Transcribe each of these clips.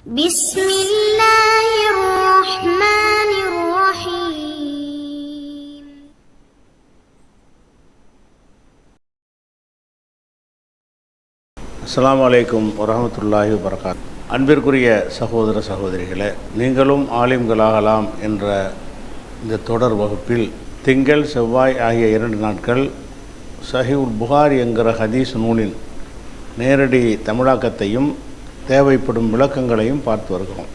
بسم الله الرحمن الرحيم. அஸ்ஸலாமு அலைக்கும் வரஹ்மத்துல்லாஹி வபரகாத்துஹு. அன்பிற்குரிய சகோதர சகோதரிகளே, நீங்களும் ஆலிம்களாகலாம் என்ற இந்த தொடர் வகுப்பில் திங்கள் செவ்வாய் ஆகிய 2 நாட்கள் சஹீஹுல் புகாரி என்கிற ஹதீஸ் நூலின் நேரடி தமிழாக்கத்தையும் தேவைப்படும் விளக்கங்களையும் பார்த்து வருகிறோம்.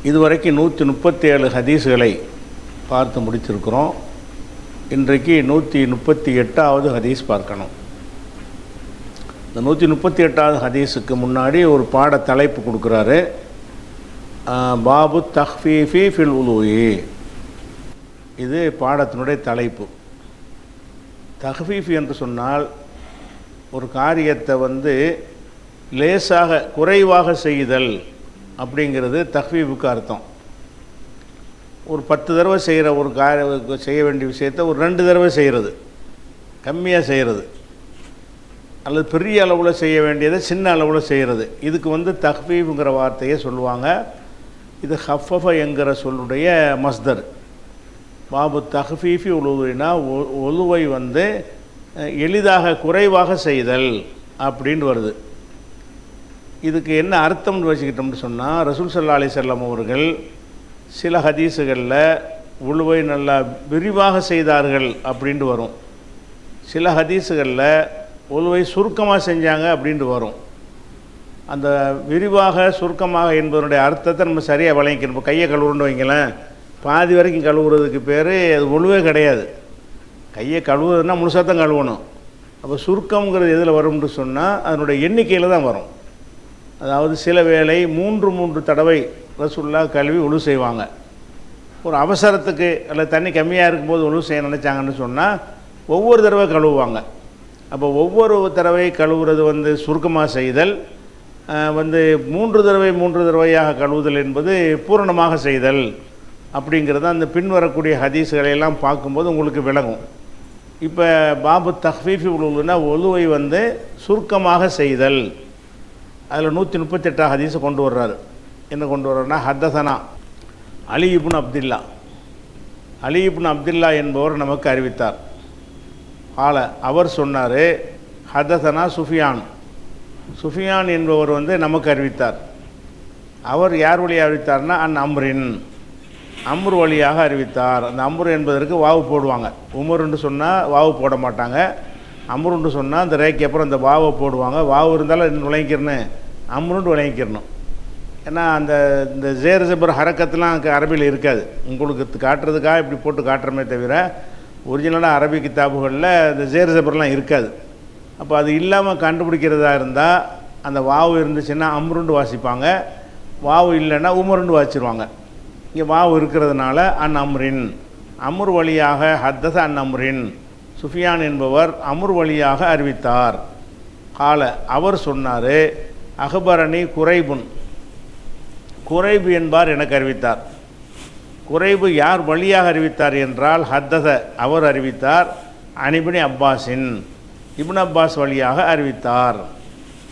இதுவரைக்கும் 137 ஹதீஸ்களை பார்த்து முடித்திருக்கிறோம். இன்றைக்கு 138வது ஹதீஸ் பார்க்கணும். இந்த 138வது ஹதீஸுக்கு முன்னாடி ஒரு பாட தலைப்பு கொடுக்குறாரு. பாபு தஹ்ஃபீஃபி ஃபில் உலூயி. இது பாடத்தினுடைய தலைப்பு. தஹ்ஃபீஃப் என்று சொன்னால் ஒரு காரியத்தை லேசாக குறைவாக செய்தல் அப்படிங்கிறது தஹ்ஃபீஃபுக்கு அர்த்தம். ஒரு 10 தடவை செய்கிற ஒரு செய்ய வேண்டிய விஷயத்தை ஒரு 2 தடவை செய்கிறது, கம்மியாக செய்கிறது, அல்லது பெரிய அளவில் செய்ய வேண்டியதை சின்ன அளவில் செய்கிறது. இதுக்கு தஹ்ஃபீஃபுங்கிற வார்த்தையை சொல்லுவாங்க. இது ஹஃபஃப என்கிற சொல்லுடைய மஸ்தர். பாபு தஹ்ஃபீஃபி உலுவுனா ஒலுவை எளிதாக குறைவாக செய்தல் அப்படின்னு வருது. இதுக்கு என்ன அர்த்தம்னு வச்சுக்கிட்டோம்னு சொன்னால், ரசூல் ஸல்லல்லாஹு அலைஹி வஸல்லம் அவர்கள் சில ஹதீஸுகளில் உலுவை நல்லா விரிவாக செய்தார்கள் அப்படின்ட்டு வரும். சில ஹதீஸுகளில் ஒலுவை சுருக்கமாக செஞ்சாங்க அப்படின்ட்டு வரும். அந்த விரிவாக சுருக்கமாக என்பதனுடைய அர்த்தத்தை நம்ம சரியாக விளங்கிக்கணும். இப்போ கையை கழுவுன்னு வைங்களேன், பாதி வரைக்கும் கழுவுறதுக்கு பேர் அது ஒலுவே கிடையாது. கையை கழுவுறதுன்னா முழுசாக தான் கழுவணும். அப்போ சுருக்கம்ங்கிறது எதில் வரும்னு சொன்னால் அதனுடைய எண்ணிக்கையில் தான் வரும். அதாவது சில வேளை 3 தடவை ரசூலுல்லாஹ் கழுவி ஒலு செய்வாங்க. ஒரு அவசரத்துக்கு அல்லது தண்ணி கம்மியாக இருக்கும்போது ஒலு செய்ய நினச்சாங்கன்னு சொன்னால் ஒவ்வொரு தடவை கழுவுவாங்க. அப்போ ஒவ்வொரு தடவை கழுவுறது சுருக்கமாக செய்தல், 3 தடவையாக கழுவுதல் என்பது பூரணமாக செய்தல் அப்படிங்கிறது அந்த பின்வரக்கூடிய ஹதீஸ்களையெல்லாம் பார்க்கும்போது உங்களுக்கு விளங்கும். இப்போ பாபு தஹ்ஃபீஃபி உலுவுனா ஒலுவை சுருக்கமாக செய்தல். அதில் 138 ஹதீஸை கொண்டு வர்றாரு. என்ன கொண்டு வர்றாருன்னா, ஹத்தஸனா அலி இப்னு அப்துல்லா. அலி இப்னு அப்துல்லா என்பவர் நமக்கு அறிவித்தார். அவர் சொன்னார், ஹதஸனா சுஃபியான். சுஃபியான் என்பவர் நமக்கு அறிவித்தார். அவர் யார் வழியாக அறிவித்தார்னா அம்ரின், அம்ரு வழியாக அறிவித்தார். அந்த அம்ரு என்பதற்கு வாவு போடுவாங்க. உமருன்னு சொன்னால் வாவு போட மாட்டாங்க. அம்ருன்னு சொன்னால் அந்த ரேக்கு அப்புறம் அந்த வாவை போடுவாங்க. வாவு இருந்தாலும் விளங்கிக்கிறணும், அம்ருன்னு விளங்கிக்கிறணும். ஏன்னா இந்த ஜேர் ஜபர் ஹரக்கத்துலாம் அரபியில் இருக்காது. உங்களுக்கு காட்டுறதுக்காக இப்படி போட்டு காட்டுறமே தவிர ஒரிஜினலாக அரபி கிதாபுகளில் இந்த ஜேர் ஜபர்லாம் இருக்காது. அப்போ அது இல்லாமல் கண்டுபிடிக்கிறதா இருந்தால் அந்த வாவு இருந்துச்சுன்னா அம்ருண்டு வாசிப்பாங்க, வாவு இல்லைன்னா உமருண்டு வாசிடுவாங்க. இங்கே வாவு இருக்கிறதுனால அம்ரின், அம்ரு வழியாக ஹத்தஸ அம்ரின், சுஃபியான் என்பவர் அம்ரு வழியாக அறிவித்தார். அவர் சொன்னார், அஹ்பரணி குரைபுன், குரைபு என்பார் எனக்கு அறிவித்தார். குரைபு யார் வழியாக அறிவித்தார் என்றால் ஹத்தஸ அவர் அறிவித்தார், இப்னு அப்பாஸின், இப்னு அப்பாஸ் வழியாக அறிவித்தார்.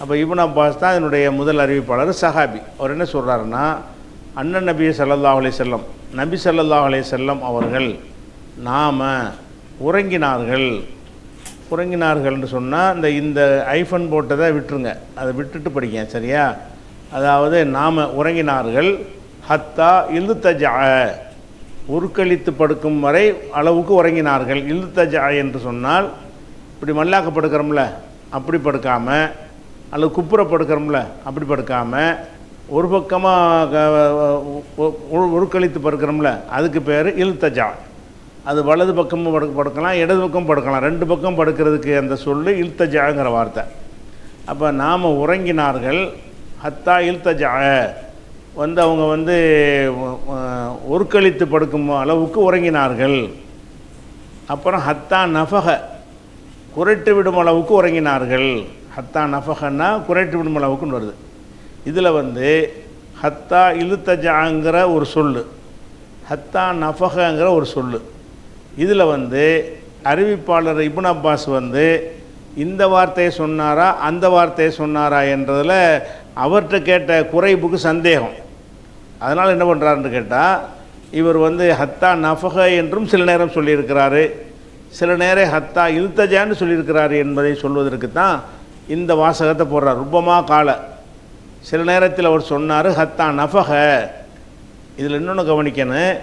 அப்போ இப்னு அப்பாஸ் தான் என்னுடைய முதல் அறிவிப்பாளர், சஹாபி. அவர் என்ன சொல்கிறாருன்னா, அண்ணன் நபி ஸல்லல்லாஹு அலைஹி வஸல்லம், நபி ஸல்லல்லாஹு அலைஹி வஸல்லம் அவர்கள் நாம் உறங்கினார்கள்னு சொன்னால் இந்த ஐஃபன் போட்டதை விட்டுருங்க, அதை விட்டுட்டு படிங்க சரியா. அதாவது நாம் உறங்கினார்கள், ஹத்தா இல்தஜா, உருக்களித்து படுக்கும் வரை அளவுக்கு உறங்கினார்கள். இல்தஜா என்று சொன்னால் இப்படி மல்லாக்க படுக்கிறோம்ல அப்படி படுக்காமல், அல்லது குப்புற படுக்கிறோம்ல அப்படி படுக்காமல், ஒரு பக்கமாக உருக்களித்து படுக்கிறோம்ல அதுக்கு பேர் இல்தஜா. அது வலது பக்கமும் படுக்கலாம், இடது பக்கம் படுக்கலாம், 2 பக்கம் படுக்கிறதுக்கு அந்த சொல்லு இல்தஜாங்கிற வார்த்தை. அப்போ நாம் உறங்கினார்கள், ஹத்தா இல்தஜா அவங்க உருக்களித்து படுக்கும் அளவுக்கு உறங்கினார்கள். அப்புறம் ஹத்தா நஃபக, குறைட்டு விடும் அளவுக்கு உறங்கினார்கள். ஹத்தா நஃபகன்னா குறைட்டு விடும் அளவுக்குன்னு வருது. இதில் ஹத்தா இல்தஜாங்கிற ஒரு சொல்லு, ஹத்தா நஃபகங்கிற ஒரு சொல்லு. இதில் அறிவிப்பாளர் இப்னு அப்பாஸ் இந்த வார்த்தையை சொன்னாரா அந்த வார்த்தையை சொன்னாரா என்றதில் அவர்கிட்ட கேட்ட குறைப்புக்கு சந்தேகம். அதனால் என்ன பண்ணுறாருன்னு கேட்டால், இவர் வந்து ஹத்தா நஃபக என்றும் சில நேரம் சொல்லியிருக்கிறாரு, சில நேரம் ஹத்தா இல்தஜான்னு சொல்லியிருக்கிறாரு என்பதை சொல்வதற்கு தான் இந்த வாசகத்தை போடுறார். ருப்பமா கால, சில நேரத்தில் அவர் சொன்னார் ஹத்தா நஃபக. இதில் இன்னொன்று கவனிக்கணும்,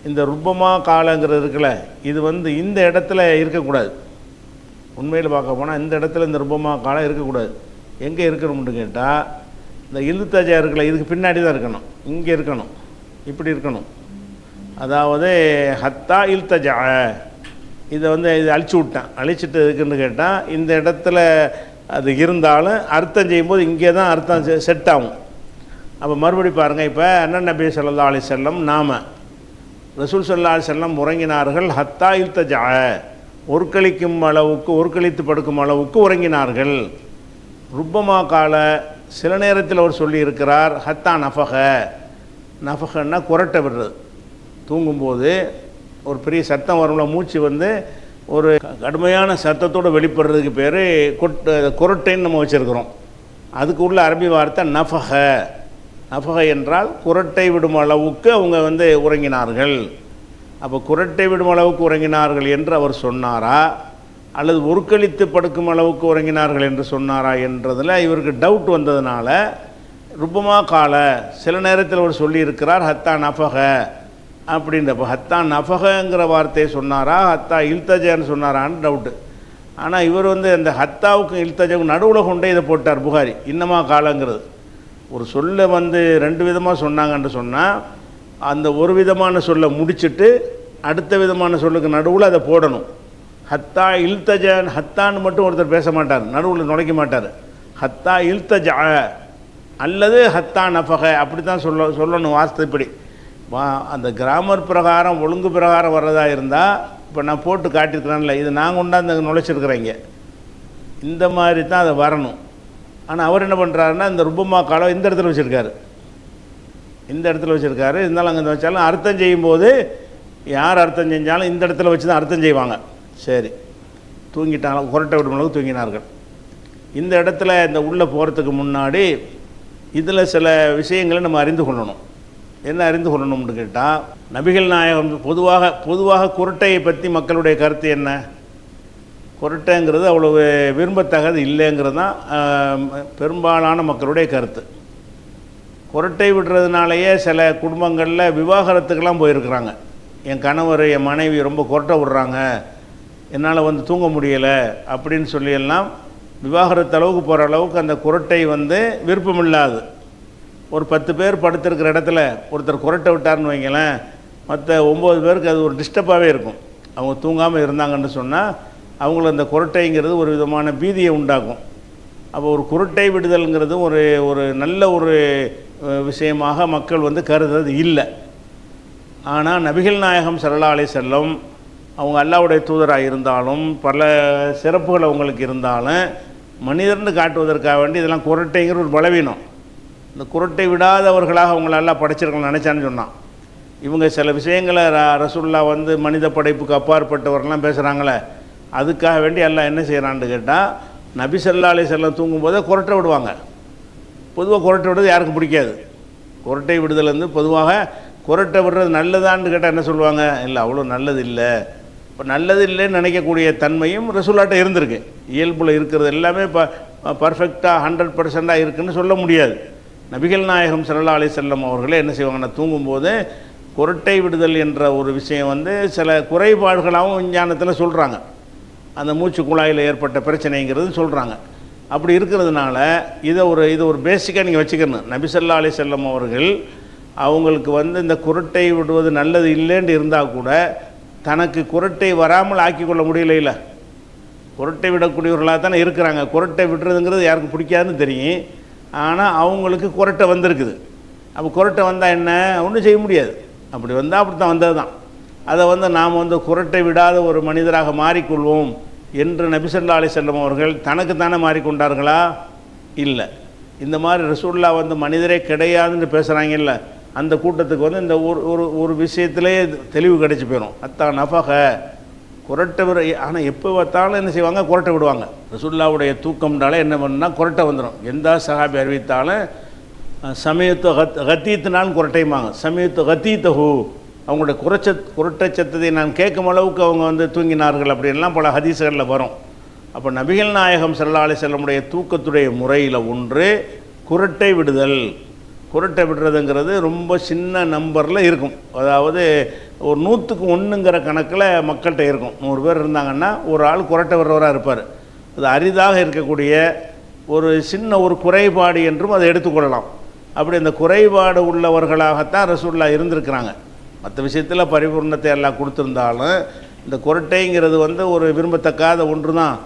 இந்த ருப்பமா காலங்கிறது இருக்குல்ல, இது வந்து இந்த இடத்துல இருக்கக்கூடாது. உண்மையில் பார்க்க போனால் இந்த இடத்துல இந்த ருப்பமா காலம் இருக்கக்கூடாது. எங்கே இருக்கணும்னு கேட்டால், இந்த இல்தஜா இருக்குல்ல, இதுக்கு பின்னாடி தான் இருக்கணும், இங்கே இருக்கணும், இப்படி இருக்கணும். அதாவது ஹத்தா இல்தஜா, இதை வந்து இது அழிச்சு விட்டேன். அழிச்சிட்டு இருக்குன்னு கேட்டால், இந்த இடத்துல அது இருந்தாலும் அர்த்தம் செய்யும்போது இங்கே தான் அர்த்தம் செட் ஆகும். அப்போ மறுபடி பாருங்கள், இப்போ அண்ணன் நபி ஸல்லல்லாஹு அலைஹி வஸல்லம் நாம ரசூல் ஸல்லல்லாஹு அலைஹி வஸல்லம் உறங்கினார்கள் ஹத்தா இல்தஜா, ஒருக்களிக்கும் அளவுக்கு, ஒருக்களித்து படுக்கும் அளவுக்கு உறங்கினார்கள். ருப்பமா கால, சில நேரத்தில் அவர் சொல்லியிருக்கிறார் ஹத்தா நஃபக. நஃபகன்னா குரட்டை விடுறது. தூங்கும்போது ஒரு பெரிய சத்தம் வரும்ல, மூச்சு வந்து ஒரு கடுமையான சத்தத்தோடு வெளிப்படுறதுக்கு பேர் குரட்டைன்னு நம்ம வச்சுருக்கிறோம். அதுக்கு உள்ள அரபி வார்த்தை நஃபக. நஃபக என்றால் குரட்டை விடும் அளவுக்கு அவங்க வந்து உறங்கினார்கள். அப்போ குரட்டை விடும் அளவுக்கு உறங்கினார்கள் என்று அவர் சொன்னாரா, அல்லது ஒருக்களித்து படுக்கும் அளவுக்கு உறங்கினார்கள் என்று சொன்னாரா என்றதில் இவருக்கு டவுட் வந்ததுனால ருப்பமா கால, சில நேரத்தில் அவர் சொல்லியிருக்கிறார் ஹத்தா நஃபக அப்படின்றப்போ, ஹத்தா நஃபகங்கிற வார்த்தையை சொன்னாரா ஹத்தா இல்தஜான்னு சொன்னாரான்னு டவுட்டு. ஆனால் இவர் வந்து அந்த ஹத்தாவுக்கும் இல்தஜாவுக்கும் நடுவில் கொண்டே இதை போட்டார் புகாரி. இன்னமா காலங்கிறது ஒரு சொல்லை வந்து ரெண்டு விதமாக சொன்னாங்கன்னு சொன்னால், அந்த ஒரு விதமான சொல்லை முடிச்சுட்டு அடுத்த விதமான சொல்லுக்கு நடுவில் அதை போடணும். ஹத்தா இல்தஜான், ஹத்தான்னு மட்டும் ஒருத்தர் பேச மாட்டார், நடுவில் நுழைக்க மாட்டார். ஹத்தா இல்தஜா அல்லது ஹத்தா நஃபக அப்படி தான் சொல்லணும் வாஸ்தப்படி. அந்த கிராமர் பிரகாரம், ஒழுங்கு பிரகாரம் வர்றதா இருந்தால், இப்போ நான் போட்டு காட்டியிருக்கிறேன்ல, இது நாங்கள் கொண்டாந்து நுழைச்சிருக்கிறேங்க, இந்த மாதிரி தான் அதை வரணும். ஆனால் அவர் என்ன பண்ணுறாருன்னா, இந்த ருப்பமா காலம் இந்த இடத்துல வச்சுருக்காரு, இந்த இடத்துல வச்சுருக்காரு. இருந்தாலும் அங்கே வச்சாலும் அர்த்தம் செய்யும்போது யார் அர்த்தம் செஞ்சாலும் இந்த இடத்துல வச்சு தான் அர்த்தம் செய்வாங்க. சரி, தூங்கிட்டாங்க, குரட்டை விடும் அளவுக்கு தூங்கினார்கள். இந்த இடத்துல இந்த உள்ளே போகிறதுக்கு முன்னாடி இதில் சில விஷயங்களை நம்ம அறிந்து கொள்ளணும். என்ன அறிந்து கொள்ளணும்னு கேட்டால், நபிகள் நாயகம் பொதுவாக குரட்டையை பற்றி மக்களுடைய கருத்து என்ன? குரட்டைங்கிறது அவ்வளவு விரும்பத்தக்கது இல்லைங்கிறது தான் பெரும்பாலான மக்களுடைய கருத்து. குரட்டை விடுறதுனாலேயே சில குடும்பங்களில் விவாகரத்துக்கெல்லாம் போயிருக்கிறாங்க. என் கணவர், என் மனைவி ரொம்ப குரட்டை விடுறாங்க, என்னால் வந்து தூங்க முடியலை அப்படின்னு சொல்லியெல்லாம் விவாகரத்து அளவுக்கு போகிற அளவுக்கு அந்த குரட்டை வந்து விருப்பமில்லாது. ஒரு 10 பேர் படுத்திருக்கிற இடத்துல ஒருத்தர் குரட்டை விட்டார்னு வைங்களேன், மற்ற 9 பேருக்கு அது ஒரு டிஸ்டர்பாகவே இருக்கும். அவங்க தூங்காமல் இருந்தாங்கன்னு சொன்னால் அவங்கள அந்த குரட்டைங்கிறது ஒரு விதமான பீதியை உண்டாக்கும். அப்போ ஒரு குரட்டை விடுதல்ங்கிறது ஒரு நல்ல ஒரு விஷயமாக மக்கள் வந்து கருதுறது இல்லை. ஆனால் நபிகள் நாயகம் ஸல்லல்லாஹு அலைஹி வஸல்லம் அவங்க அல்லாஹ்வுடைய தூதராக இருந்தாலும், பல சிறப்புகள் அவங்களுக்கு இருந்தாலும், மனிதர்னு காட்டுவதற்காக வேண்டி இதெல்லாம் குரட்டைங்கிற ஒரு பலவீனம். இந்த குரட்டை விடாதவர்களாக அவங்கள எல்லாம் படைச்சிருக்கலாம் நினச்சான்னு சொன்னான். இவங்க சில விஷயங்களை ரசூலுல்லாஹ் வந்து மனித படைப்புக்கு அப்பாற்பட்டவர்கள்லாம் பேசுகிறாங்களே, அதுக்காக வேண்டி எல்லாம் என்ன செய்கிறான்னு கேட்டால், நபி ஸல்லல்லாஹு அலைஹி வஸல்லம் தூங்கும்போதே குரட்டை விடுவாங்க. பொதுவாக குரட்டை விடுறது யாருக்கும் பிடிக்காது. குரட்டை விடுதல் வந்து பொதுவாக குரட்டை விடுறது நல்லதான்னு கேட்டால் என்ன சொல்லுவாங்க, இல்லை அவ்வளோ நல்லது இல்லை. இப்போ நல்லது இல்லைன்னு நினைக்கக்கூடிய தன்மையும் ரசூலுல்லாஹ்ட்ட இருந்திருக்கு. இயல்பில் இருக்கிறது எல்லாமே பர்ஃபெக்டாக 100% இருக்குதுன்னு சொல்ல முடியாது. நபிகள் நாயகம் ஸல்லல்லாஹு அலைஹி வஸல்லம் அவர்களே என்ன செய்வாங்கன்னா, தூங்கும்போது குரட்டை விடுதல் என்ற ஒரு விஷயம் வந்து சில குறைபாடுகளாகவும் விஞ்ஞானத்தில் சொல்கிறாங்க. அந்த மூச்சு குழாயில் ஏற்பட்ட பிரச்சனைங்கிறது சொல்கிறாங்க. அப்படி இருக்கிறதுனால இது ஒரு பேசிக்காக நீங்கள் வச்சுக்கணும். நபி ஸல்லல்லாஹு அலைஹி வஸல்லம் அவர்கள் அவங்களுக்கு வந்து இந்த குரட்டை விடுவது நல்லது இல்லைன்னு இருந்தால் கூட தனக்கு குரட்டை வராமல் ஆக்கிக்கொள்ள முடியல. குரட்டை விடக்கூடியவர்களாக தானே இருக்கிறாங்க. குரட்டை விடுறதுங்கிறது யாருக்கும் பிடிக்காதுன்னு தெரியும். ஆனால் அவங்களுக்கு குரட்டை வந்திருக்குது. அப்போ குரட்டை வந்தால் என்ன, ஒன்றும் செய்ய முடியாது. அப்படி வந்தால் அப்படி தான் வந்தது தான். அதை வந்து நாம் வந்து குரட்டை விடாத ஒரு மனிதராக மாறிக்கொள்வோம் என்று நபி ஸல்லல்லாஹு அலைஹி வஸல்லம் அவர்கள் தனக்கு தானே மாறிக்கொண்டார்களா? இல்லை. இந்த மாதிரி ரசூலுல்லாஹ் வந்து மனிதரே கிடையாதுன்னு பேசுகிறாங்கல்ல, அந்த கூட்டத்துக்கு வந்து இந்த ஒரு விஷயத்திலே தெளிவு கிடைச்சி போயிடும். ஹத்தா நஃபக, குரட்டை விட. ஆனால் எப்போ பார்த்தாலும் என்ன செய்வாங்க, குரட்டை விடுவாங்க. ரசூலுல்லாவுடைய தூக்கம்னால என்ன பண்ணால் குரட்டை வந்துடும். எந்த சஹாபி அறிவித்தாலும் சமயத்து கத்தீத்துனாலும் குரட்டையுமாங்க. சமயத்து கத்தீத்தஹூ, அவங்களுடைய குரட்டை சத்தத்தை நான் கேட்கும் அளவுக்கு அவங்க வந்து தூங்கினார்கள் அப்படின்லாம் பல ஹதீஸ்களில் வரும். அப்போ நபிகள் நாயகம் ஸல்லல்லாஹு அலைஹி வஸல்லமுடைய தூக்கத்துடைய முறையில் ஒன்று குரட்டை விடுதல். குரட்டை விடுறதுங்கிறது ரொம்ப சின்ன நம்பரில் இருக்கும். அதாவது ஒரு 100க்கு 1ங்கிற கணக்கில் மக்கள்கிட்ட இருக்கும். 100 பேர் இருந்தாங்கன்னா ஒரு ஆள் குரட்டை விடுறவராக இருப்பார். அது அரிதாக இருக்கக்கூடிய ஒரு சின்ன ஒரு குறைபாடு என்றும் அதை எடுத்துக்கொள்ளலாம். அப்படி அந்த குறைபாடு உள்ளவர்களாகத்தான் ரசூலுல்லாஹ் இருந்திருக்கிறாங்க. மற்ற விஷயத்தில் பரிபூர்ணத்தை எல்லாம் கொடுத்துருந்தாலும் இந்த குரட்டைங்கிறது வந்து ஒரு விரும்பத்தக்காத ஒன்று தான்.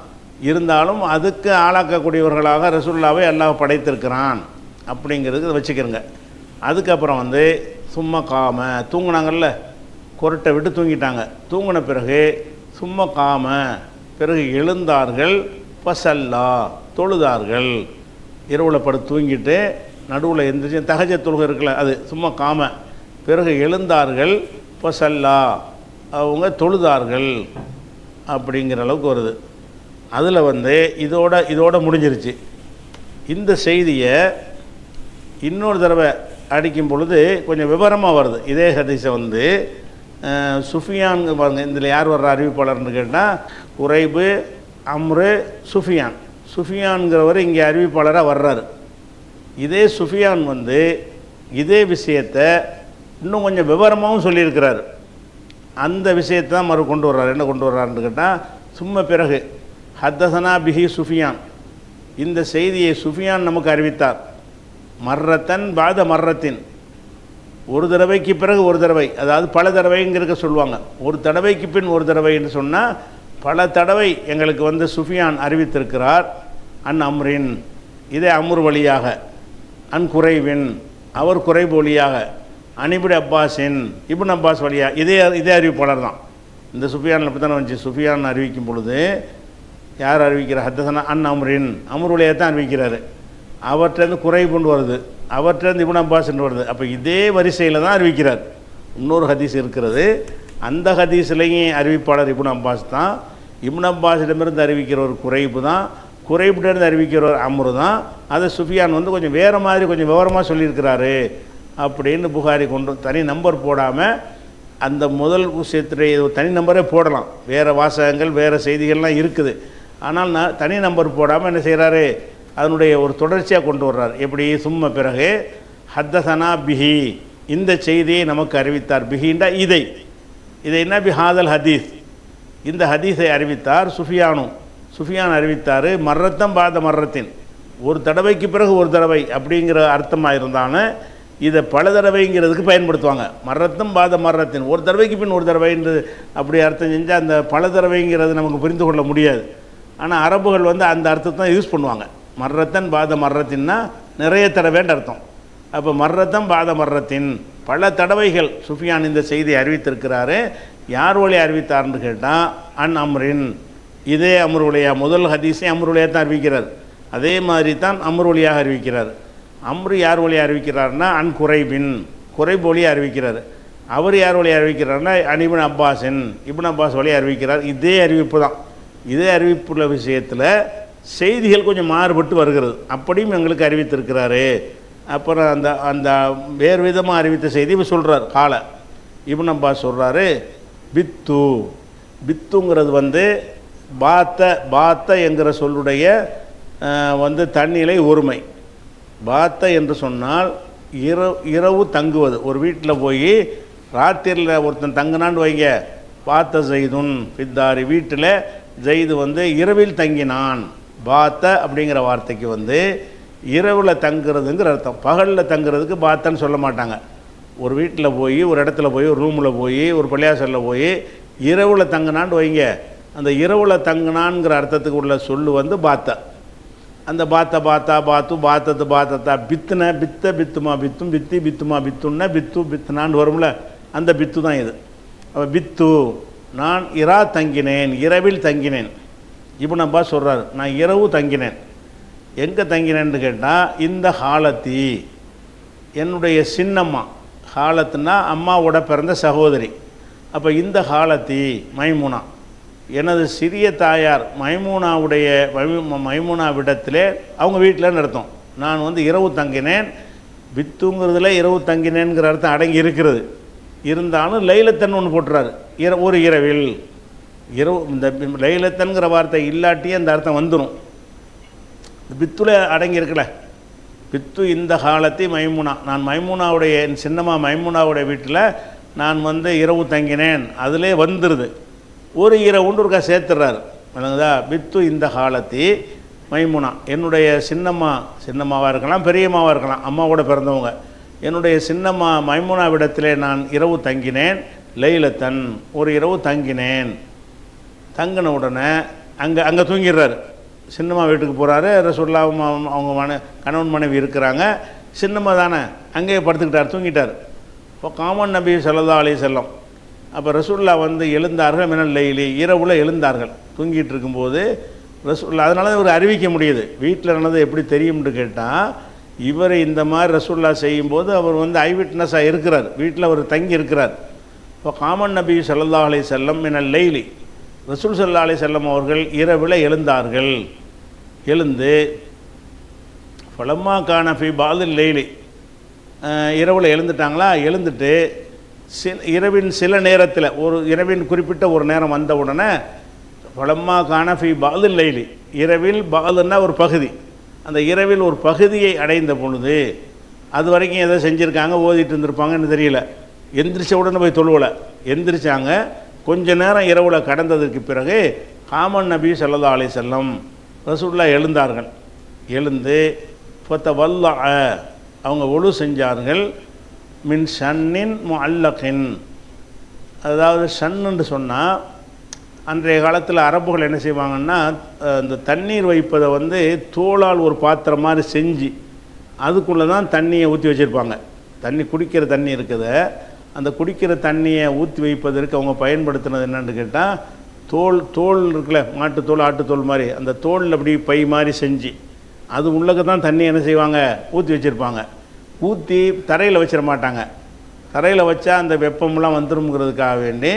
இருந்தாலும் அதுக்கு ஆளாக்கக்கூடியவர்களாக ரசூலுல்லாவை அல்லாஹ் படைத்திருக்கிறான் அப்படிங்கிறதுக்கு வச்சுக்கிறங்க. அதுக்கப்புறம் வந்து சும்மா காம தூங்கினாங்கல்ல, குரட்டை விட்டு தூங்கிட்டாங்க. தூங்கின பிறகு சும்மா காம, பிறகு எழுந்தார்கள், பசல்லா தொழுதார்கள். இரவில் படுத்து தூங்கிட்டு நடுவில் எந்திரிச்சு தஹஜ்ஜத் தொழுகை இருக்குல்ல, அது சும்மா காம, பிறகு எழுந்தார்கள், பசல்லா அவங்க தொழுதார்கள் அப்படிங்கிற அளவுக்கு வருது. அதில் வந்து இதோட முடிஞ்சிருச்சு. இந்த செய்தியை இன்னொரு தடவை அடிக்கும் பொழுது கொஞ்சம் விவரமாக வருது. இதே ஹதீஸை வந்து சுஃபியான் பாருங்க, இதில் யார் வர்ற அறிவிப்பாளர்னு கேட்டால் குரைபு, அம்ரு, சுஃபியான். சுஃபியான்கிறவர் இங்கே அறிவிப்பாளராக வர்றாரு. இதே சுஃபியான் வந்து இதே விஷயத்தை இன்னும் கொஞ்சம் விவரமாகவும் சொல்லியிருக்கிறார். அந்த விஷயத்தை தான் கொண்டு வர்றார். என்ன கொண்டு வர்றாருன்னு கேட்டால் சும்மா பிறகு ஹத்தசனா பிஹி சுஃபியான், இந்த செய்தியை சுஃபியான் நமக்கு அறிவித்தார். மர்ரத்தன் பாத மர்ரத்தின், ஒரு தடவைக்கு பிறகு ஒரு தடவை, அதாவது பல தடவைங்கிறக்க சொல்லுவாங்க. ஒரு தடவைக்கு பின் ஒரு தடவைன்னு சொன்னால் பல தடவை எங்களுக்கு வந்து சுஃபியான் அறிவித்திருக்கிறார். அன் அம்ரின், இதே அம்ர் வழியாக, அன் குறைவின் அவர் குறைவு வழியாக, அனிபுடி அப்பாஸின் இப்னு அப்பாஸ் வழியாக, இதே அறிவிப்பாளர் தான். இந்த சுஃபியானில் அப்படி தானே வந்துச்சு. சுஃபியான் அறிவிக்கும் பொழுது யார் அறிவிக்கிறார்? ஹத்தசனா அன் அம்ரின், அம்ர் வழியாக தான் அறிவிக்கிறாரு. அவர்கிட்டருந்து குறைவுண்டு வருது, அவர்கிட்டருந்து இப்னு அப்பாஸ்ன்னு வருது. அப்போ இதே வரிசையில் தான் அறிவிக்கிறார். இன்னொரு ஹதீஸ் இருக்கிறது, அந்த ஹதீஸ்லேயும் அறிவிப்பாளர் இப்னு அப்பாஸ் தான். இப்னு அப்பாஸிடமிருந்து அறிவிக்கிற ஒரு குறைவு தான், குறைபிட்டேருந்து அறிவிக்கிற ஒரு அம்ரு தான். அதை சுஃபியான் வந்து கொஞ்சம் வேறு மாதிரி கொஞ்சம் விவரமாக சொல்லியிருக்கிறாரு அப்படின்னு புகாரி கொண்டு தனி நம்பர் போடாமல், அந்த முதல் விஷயத்துடைய தனி நம்பரே போடலாம். வேறு வாசகங்கள் வேறு செய்திகள்லாம் இருக்குது. ஆனால் தனி நம்பர் போடாமல் என்ன செய்கிறாரு, அதனுடைய ஒரு தொடர்ச்சியாக கொண்டு வர்றார். எப்படி? சும்மா பிறகு ஹத்தசனா பிஹி, இந்த செய்தியை நமக்கு அறிவித்தார். பிஹிண்டா இதை என்ன பிஹாதல் ஹதீஸ், இந்த ஹதீஸை அறிவித்தார் சுஃபியான் அறிவித்தார். மர்ரத்தம் பாத மர்ரத்தின், ஒரு தடவைக்கு பிறகு ஒரு தடவை அப்படிங்கிற அர்த்தமாக இருந்தாலும் இதை பல தடவைங்கிறதுக்கு பயன்படுத்துவாங்க. மர்ரத்தம் பாத மர்ரத்தின், ஒரு தடவைக்கு பின் ஒரு தடவைன்று அப்படி அர்த்தம் செஞ்சால் அந்த பல தடவைங்கிறது நமக்கு புரிந்து கொள்ள முடியாது. ஆனால் அரபுகள் வந்து அந்த அர்த்தத்தை தான் யூஸ் பண்ணுவாங்க. மர்ரத்தன் பாத மர்ரத்தின்னா நிறைய தடவைன்ற அர்த்தம். அப்போ மர்ரத்தம் பாத மர்ரத்தின், பல தடவைகள் சுஃபியான் இந்த செய்தியை அறிவித்திருக்கிறாரு. யார் வழி அறிவித்தார்னு கேட்டால் அன் அம்ரின், இதே அம்ரு வழியாக, முதல் ஹதீஸை அம்ரு வழியாக தான் அறிவிக்கிறார். அதே மாதிரி தான் அம்ரு வழியாக அறிவிக்கிறார். அம்ரு யார் வழியாக அறிவிக்கிறார்னா அன் குறைபின், குறைபு வழியாக அறிவிக்கிறார். அவர் யார் வழியாக அறிவிக்கிறார்னா இப்னு அப்பாஸின், இப்னு அப்பாஸ் வழியாக அறிவிக்கிறார். இதே அறிவிப்பு தான். இதே அறிவிப்புள்ள விஷயத்தில் செய்திகள் கொஞ்சம் மாறுபட்டு வருகிறது. அப்படியும் எங்களுக்கு அறிவித்திருக்கிறாரு. அப்புறம் அந்த வேறு விதமாக அறிவித்த செய்தி இப்போ சொல்கிறார். காலை இப்னு அப்பாஸ் சொல்கிறாரு, பித்துங்கிறது வந்து பாத்த என்கிற சொல்லுடைய வந்து தன்னிலை ஒருமை. பாத்த என்று சொன்னால் இரவு தங்குவது. ஒரு வீட்டில் போய் ராத்திரியில் ஒருத்தன் தங்கினான்னு வைங்க, பாத்த ஜெய்துன் பித்தாரி, வீட்டில் ஜெய்து வந்து இரவில் தங்கினான். பாத்த அப்படிங்கிற வார்த்தைக்கு வந்து இரவில் தங்குறதுங்கிற அர்த்தம். பகலில் தங்குறதுக்கு பாத்தன்னு சொல்ல மாட்டாங்க. ஒரு வீட்டில் போய், ஒரு இடத்துல போய், ஒரு ரூமில் போய், ஒரு பள்ளியாசலில் போய் இரவில் தங்கினான்னு வைங்க, அந்த இரவில் தங்கினான்ங்கிற அர்த்தத்துக்கு உள்ள சொல்லு வந்து பாத்த. அந்த பாத்தத்தா பித்துன பித்துமா பித்தும் பித்தி பித்துமா பித்துன்னா பித்துனான்னு வரும்ல, அந்த பித்து தான் இது. அப்போ பித்து, நான் தங்கினேன், இரவில் தங்கினேன். இப்னு அப்பாஸ் சொல்கிறார், நான் இரவு தங்கினேன். எங்கே தங்கினேன்னு கேட்டால் இந்த ஹாலத்தி, என்னுடைய சின்னம்மா, ஹாலத்துனா அம்மாவோட பிறந்த சகோதரி. அப்போ இந்த ஹாலத்தி மைமுனா, எனது சிறிய தாயார் மைமூனாவிடத்திலே அவங்க வீட்டில் அர்த்தம். நான் வந்து இரவு தங்கினேன். பித்துங்கிறதுல இரவு தங்கினேங்கிற அர்த்தம் அடங்கி இருக்கிறது. இருந்தாலும் லைலத்தன் ஒன்று போட்டுறாரு. ஒரு இரவில். இரவு இந்த லைலத்தன்கிற வார்த்தை இல்லாட்டியே அந்த அர்த்தம் வந்துடும். பித்துல அடங்கி இருக்கல. பித்து இந்த காலத்தை மைமுனா, நான் மைமுனாவுடைய என் சின்னம்மா மைமுனாவுடைய வீட்டில் நான் வந்து இரவு தங்கினேன். அதிலே வந்துடுது. ஒரு இரவுன்னு ஒருக்கா சேர்த்துறாரு. விளங்குதா? பித்து இந்த காலத்தி மைமுனா, என்னுடைய சின்னம்மாவாக இருக்கலாம், பெரியம்மாவாக இருக்கலாம், அம்மாவோட பிறந்தவங்க. என்னுடைய சின்னம்மா மைமுனாவிடத்திலே நான் இரவு தங்கினேன். லைலத்தன், ஒரு இரவு தங்கினேன். தங்கின உடனே அங்கே தூங்கிடுறாரு. சின்னம்மா வீட்டுக்கு போகிறாரு. ரசூலுல்லாஹ் அவங்க கணவன் மனைவி இருக்கிறாங்க. சின்னம்மா தானே, அங்கேயே படுத்துக்கிட்டார், தூங்கிட்டார். இப்போ காமன் நபி ஸல்லல்லாஹு அலைஹி வஸல்லம் அப்போ ரசூலுல்லாஹ் வந்து எழுந்தார்கள். மினல் லைலி, இரவுல எழுந்தார்கள். தூங்கிட்டு இருக்கும்போது ரசூலுல்லாஹ், அதனால ஒரு அறிவிக்க முடியுது. வீட்டில் நடந்தது எப்படி தெரியும்னு கேட்டால், இவர் இந்த மாதிரி ரசூலுல்லாஹ் செய்யும்போது அவர் வந்து ஐவிட்னஸாக இருக்கிறார். வீட்டில் அவர் தங்கி இருக்கிறார். இப்போ காமன் நபி ஸல்லல்லாஹு அலைஹி வஸல்லம் மினல் லைலி, ரசூல் ஸல்லல்லாஹு அலைஹி வஸல்லம் அவர்கள் இரவில் எழுந்தார்கள். எழுந்து ஃபலம்மா கான ஃபி பாதில் லைலி, இரவில் எழுந்துட்டாங்களா? எழுந்துட்டு இரவின் சில நேரத்தில், ஒரு இரவின் குறிப்பிட்ட ஒரு நேரம் வந்த உடனே ஃபலம்மா கான ஃபி பாதில் லைலி, இரவில் பாதுன்னா ஒரு பகுதி, அந்த இரவில் ஒரு பகுதியை அடைந்த பொழுது, அது வரைக்கும் எதை செஞ்சுருக்காங்க, ஓதிட்டு இருந்திருப்பாங்கன்னு தெரியல. எந்திரிச்ச உடனே போய் தொழுவலை, எந்திரிச்சாங்க. கொஞ்ச நேரம் இரவில் கடந்ததுக்கு பிறகு காமன் நபி ஸல்லல்லாஹு அலைஹி வஸல்லம் ரசூலுல்லாஹ் எழுந்தார்கள். எழுந்து ஃபதவல்லஅ, அவங்க ஒழு செஞ்சார்கள். மின் ஷன்னின் முஅல்லகின், அதாவது ஷன்னு சொன்னால் அன்றைய காலத்தில் அரபுகள் என்ன செய்வாங்கன்னா, இந்த தண்ணீர் வைப்பதை வந்து தோளால் ஒரு பாத்திரம் மாதிரி செஞ்சு அதுக்குள்ளே தான் தண்ணியை ஊற்றி வச்சுருப்பாங்க. தண்ணி குடிக்கிற தண்ணி இருக்குது, அந்த குடிக்கிற தண்ணியை ஊற்றி வைப்பதற்கு அவங்க பயன்படுத்தினது என்னென்னு கேட்டால், தோல் இருக்குல்ல, மாட்டுத்தோல் ஆட்டுத்தோல் மாதிரி, அந்த தோலில் அப்படி பை மாதிரி செஞ்சு அது உள்ளக்க தான் தண்ணி என்ன செய்வாங்க, ஊற்றி வச்சுருப்பாங்க. ஊற்றி தரையில் வச்சிட மாட்டாங்க. தரையில் வச்சா அந்த வெப்பமெல்லாம் வந்துருங்கிறதுக்காக வேண்டி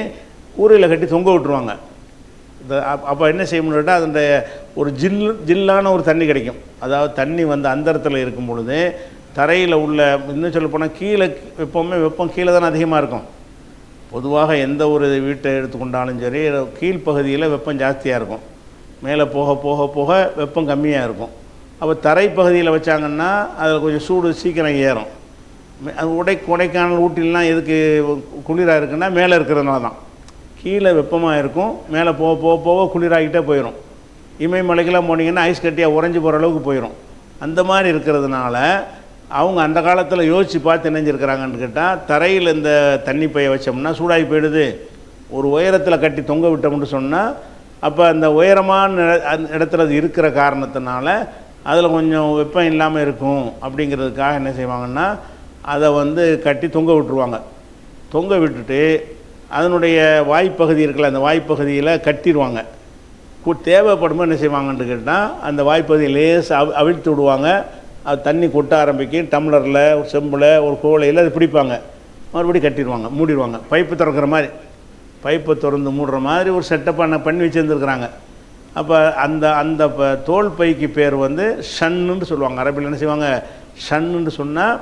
கூரையில் கட்டி தொங்க விட்டுருவாங்க. அப்போ என்ன செய்யணும்னு கேட்டால், அந்த ஒரு ஜில்லான ஒரு தண்ணி கிடைக்கும். அதாவது தண்ணி வந்து அந்தரத்தில் இருக்கும் பொழுது தரையில் உள்ள, இன்னும் சொல்ல போனால் கீழே வெப்பம் கீழே தானே அதிகமாக இருக்கும். பொதுவாக எந்த ஒரு வீட்டை எடுத்துக்கொண்டாலும் சரி, கீழ்ப்பகுதியில் வெப்பம் ஜாஸ்தியாக இருக்கும், மேலே போக போக போக வெப்பம் கம்மியாக இருக்கும். அப்போ தரைப்பகுதியில் வச்சாங்கன்னா அதில் கொஞ்சம் சூடு சீக்கிரம் ஏறும். அது கொடைக்கானல் ஊட்டிலாம் எதுக்கு குளிராக இருக்குன்னா மேலே இருக்கிறதுனால தான். கீழே வெப்பமாக இருக்கும், மேலே போக போக போக குளிராகிட்டே போயிடும். இமயமலைக்கெல்லாம் போனீங்கன்னா ஐஸ் கட்டியாக உறைஞ்சி போகிற அளவுக்கு போயிடும். அந்த மாதிரி இருக்கிறதுனால அவங்க அந்த காலத்தில் யோசித்து பார்த்து நினைஞ்சிருக்கிறாங்கன்னு கேட்டால், தரையில் இந்த தண்ணி பைய வச்சோம்னா சூடாகி போயிடுது. ஒரு உயரத்தில் கட்டி தொங்க விட்டோம்னு சொன்னால், அப்போ அந்த உயரமான இடத்துல அது இருக்கிற காரணத்தினால அதில் கொஞ்சம் வெப்பம் இல்லாமல் இருக்கும். அப்படிங்கிறதுக்காக என்ன செய்வாங்கன்னா, அதை வந்து கட்டி தொங்க விட்டுருவாங்க. தொங்க விட்டுட்டு அதனுடைய வாய்ப்பகுதி இருக்குல்ல, அந்த வாய்ப்பகுதியில் கட்டிடுவாங்க. தேவைப்படும்போது என்ன செய்வாங்கன்னு கேட்டால், அந்த வாய்ப்பகுதியை லேசாக அவிழ்த்து விடுவாங்க. அது தண்ணி கொட்ட ஆரம்பிக்கும். டம்ளரில், ஒரு செம்பில், ஒரு கோலையில் அது பிடிப்பாங்க. மறுபடியும் கட்டிடுவாங்க, மூடிடுவாங்க. பைப்பு திறக்கிற மாதிரி, பைப்பை திறந்து மூடுற மாதிரி ஒரு செட்டப்பாக பண்ணி வச்சுருந்துருக்குறாங்க. அப்போ அந்த தோல் பைக்கு பேர் வந்து ஷன்னுன்னு சொல்லுவாங்க. அரபில் என்ன செய்வாங்க, ஷன்னுன்னு சொன்னால்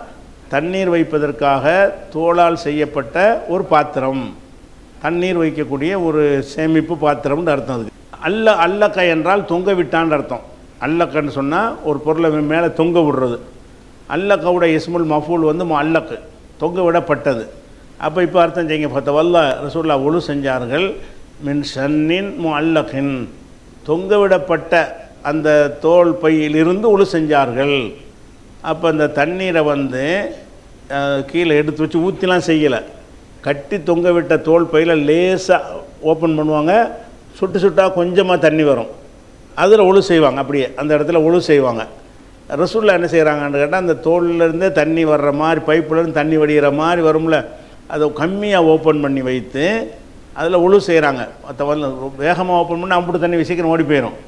தண்ணீர் வைப்பதற்காக தோளால் செய்யப்பட்ட ஒரு பாத்திரம், தண்ணீர் வைக்கக்கூடிய ஒரு சேமிப்பு பாத்திரம்னு அர்த்தம். அதுக்கு அல்லக்க என்றால் தொங்க விட்டான்னு அர்த்தம். அல்லக்கன்னு சொன்னால் ஒரு பொருளை மேலே தொங்க விடுறது. அல்லக்கவுடைய இஸ்முல் மஃபூல் வந்து அல்லக்கு, தொங்க விடப்பட்டது. அப்போ இப்போ அர்த்தம் செய்யுங்க. ஃபதவல்லா, ரசூலுல்லாஹ் ஒழு செஞ்சார்கள். மின் ஷன்னின் முஅல்லகின், தொங்க விடப்பட்ட அந்த தோல் பையிலிருந்து ஒழு செஞ்சார்கள். அப்போ அந்த தண்ணீரை வந்து கீழே எடுத்து வச்சு ஊற்றிலாம் செய்யலை, கட்டி தொங்க விட்ட தோல் பையில் லேசாக ஓப்பன் பண்ணுவாங்க. சுட்டு சுட்டாக கொஞ்சமாக தண்ணி வரும், அதில் ஒழு செய்வாங்க. அப்படியே அந்த இடத்துல ஒழு செய்வாங்க. ரசூலுல்லாஹ் என்ன செய்கிறாங்கன்னு கேட்டால், அந்த தோல்லேருந்தே தண்ணி வர்ற மாதிரி, பைப்புலேருந்து தண்ணி வடிகிற மாதிரி வரும்ல, அதை கம்மியாக ஓப்பன் பண்ணி வைத்து அதில் ஒழு செய்கிறாங்க. வேகமாக ஓப்பன் பண்ணி அப்படி தண்ணி சீக்கிரம் ஓடி போயிடும்,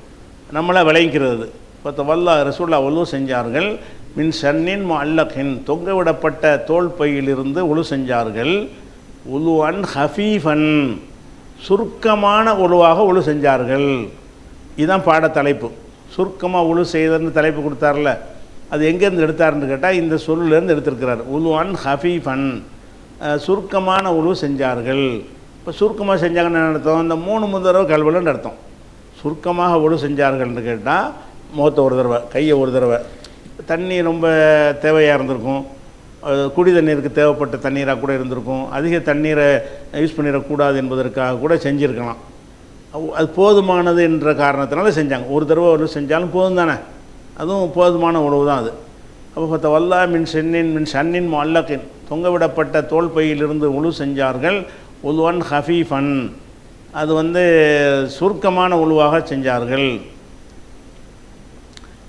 நம்மளாக விளைவிக்கிறது. ஃபதவல்லா, ரசூலுல்லாஹ் ஒழு செஞ்சார்கள். மின் ஷன்னின் முஅல்லகின், தொங்க விடப்பட்ட தோல் பையிலிருந்து ஒழு செஞ்சார்கள். உலுவன் ஹஃபீஃபன், சுருக்கமான உழுவாக உழு செஞ்சார்கள். இதுதான் பாட தலைப்பு. சுருக்கமாக உழு செய்தர்னு தலைப்பு கொடுத்தார்ல, அது எங்கேருந்து எடுத்தாருன்னு கேட்டால் இந்த சொல்லேருந்து எடுத்திருக்கிறார். உலுவான் ஹஃபீஃபன், சுருக்கமான உழு செஞ்சார்கள். இப்போ சுருக்கமாக செஞ்சாங்கன்னு அர்த்தம், இந்த 3 தடவை கழுவலன்னு அர்த்தம். சுருக்கமாக உழு செஞ்சார்கள்னு கேட்டால் முகத்தை ஒரு தடவை, கையை ஒரு தடவை, தண்ணி ரொம்ப தேவையாக இருந்திருக்கும், குடி தண்ணீருக்கு தேவைப்பட்ட தண்ணீராக கூட இருந்திருக்கும், அதிக தண்ணீரை யூஸ் பண்ணிடக்கூடாது என்பதற்காக கூட செஞ்சுருக்கலாம். அது போதுமானது என்ற காரணத்தினால செஞ்சாங்க. ஒரு தடவை உழு செஞ்சாலும் போதும் தானே, அதுவும் போதுமான உணவு தான் அது. அப்போ பார்த்தா வல்லா மின் ஷன்னின் முஅல்லகின், தொங்கவிடப்பட்ட தோல் பையிலிருந்து உழு செஞ்சார்கள். உல்வன் ஹஃபீஃபன், அது சுருக்கமான உழுவாக செஞ்சார்கள்.